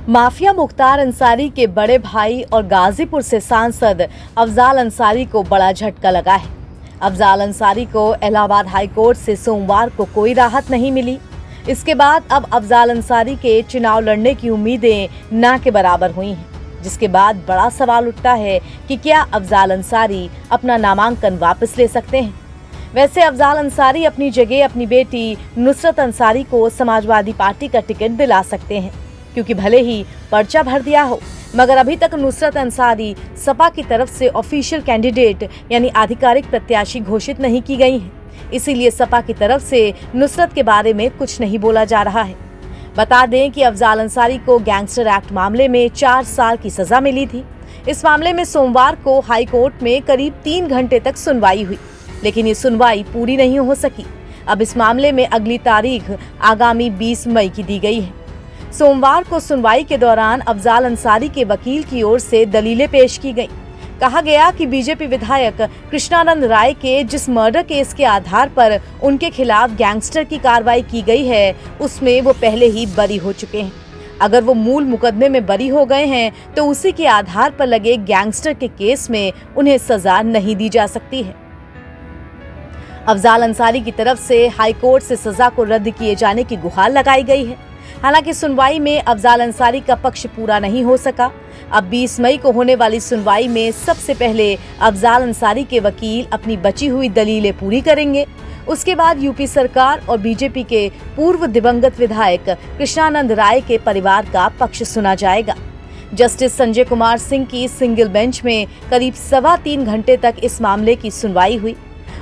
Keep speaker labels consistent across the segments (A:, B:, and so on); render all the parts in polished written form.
A: Mafia Mukhtar Ansari के बड़े भाई और गाजीपुर से सांसद अफजाल अंसारी को बड़ा झटका लगा है। अफजाल अंसारी को इलाहाबाद हाई कोर्ट से सोमवार को कोई राहत नहीं मिली। इसके बाद अब अफजाल अंसारी के चुनाव लड़ने की उम्मीदें ना के बराबर हुई हैं, जिसके बाद बड़ा सवाल उठता है कि क्या अफजाल अंसारी अपना नामांकन वापस ले सकते हैं। वैसे अफजाल अंसारी अपनी जगह अपनी बेटी नुसरत अंसारी को समाजवादी पार्टी का टिकट दिला सकते हैं, क्योंकि भले ही पर्चा भर दिया हो मगर अभी तक नुसरत अंसारी सपा की तरफ से ऑफिशियल कैंडिडेट यानी आधिकारिक प्रत्याशी घोषित नहीं की गई हैं। इसीलिए सपा की तरफ से नुसरत के बारे में कुछ नहीं बोला जा रहा है। बता दें कि अफजाल अंसारी को गैंगस्टर एक्ट मामले में 4 साल की सजा मिली थी। इस मामले में सोमवार को हाई कोर्ट में करीब 3 घंटे तक सुनवाई हुई, लेकिन ये सुनवाई पूरी नहीं हो सकी। अब इस मामले में अगली तारीख आगामी 20 मई की दी गई है। सोमवार को सुनवाई के दौरान अफजाल अंसारी के वकील की ओर से दलीलें पेश की गईं। कहा गया कि बीजेपी विधायक कृष्णानंद राय के जिस मर्डर केस के आधार पर उनके खिलाफ गैंगस्टर की कार्रवाई की गई है, उसमें वो पहले ही बरी हो चुके हैं। अगर वो मूल मुकदमे में बरी हो गए हैं तो उसी के आधार पर लगे गैंगस्टर के केस में उन्हें सजा नहीं दी जा सकती है। अफजाल अंसारी की तरफ से हाई कोर्ट से सजा को रद्द किए जाने की गुहार लगाई गई है। हालांकि सुनवाई में अफजाल अंसारी का पक्ष पूरा नहीं हो सका। अब 20 मई को होने वाली सुनवाई में सबसे पहले अफजाल अंसारी के वकील अपनी बची हुई दलीलें पूरी करेंगे। उसके बाद यूपी सरकार और बीजेपी के पूर्व दिवंगत विधायक कृष्णानंद राय के परिवार का पक्ष सुना जाएगा। जस्टिस संजय कुमार सिंह की सिंगल बेंच में करीब 3.25 घंटे तक इस मामले की सुनवाई हुई।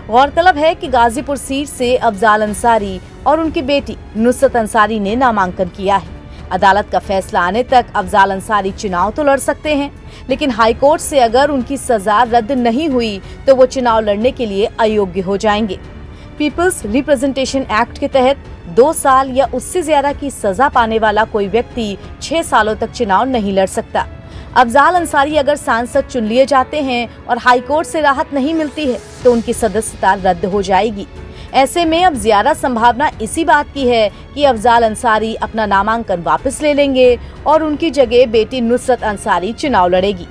A: गौरतलब है कि गाजीपुर सीट से अफजाल अंसारी और उनकी बेटी नुसरत अंसारी ने नामांकन किया है। अदालत का फैसला आने तक अफजाल अंसारी चुनाव तो लड़ सकते हैं, लेकिन हाई कोर्ट से अगर उनकी सजा रद्द नहीं हुई तो वो चुनाव लड़ने के लिए अयोग्य हो जाएंगे। पीपल्स रिप्रेजेंटेशन एक्ट के तहत 2 साल या उससे ज्यादा की सजा पाने वाला कोई व्यक्ति 6 सालों तक चुनाव नहीं लड़ सकता। अफजाल अंसारी अगर सांसद चुन लिए जाते हैं और हाई कोर्ट से राहत नहीं मिलती है तो उनकी सदस्यता रद्द हो जाएगी। ऐसे में अब ज्यादा संभावना इसी बात की है कि अफजाल अंसारी अपना नामांकन वापस ले लेंगे और उनकी जगह बेटी नुसरत अंसारी चुनाव लड़ेगी।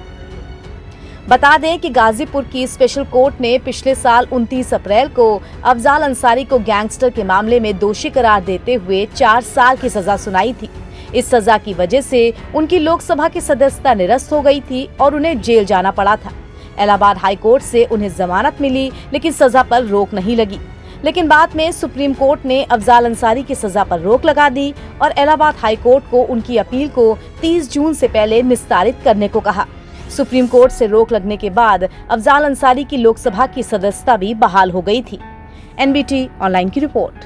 A: बता दें कि गाजीपुर की स्पेशल कोर्ट ने पिछले साल 29 अप्रैल को अफजाल अंसारी को गैंगस्टर के मामले में दोषी करार देते हुए 4 साल की सजा सुनाई थी। इस सजा की वजह से उनकी लोकसभा की सदस्यता निरस्त हो गई थी और उन्हें जेल जाना पड़ा था। इलाहाबाद हाई कोर्ट से उन्हें जमानत मिली, लेकिन सजा पर रोक नहीं लगी। लेकिन बाद में सुप्रीम कोर्ट ने अफजाल अंसारी की सजा पर रोक लगा दी और इलाहाबाद हाई कोर्ट को उनकी अपील को 30 जून से पहले निस्तारित करने को कहा। सुप्रीम कोर्ट से रोक लगने के बाद अफजाल अंसारी की लोकसभा की सदस्यता भी बहाल हो गई थी। NBT ऑनलाइन की रिपोर्ट।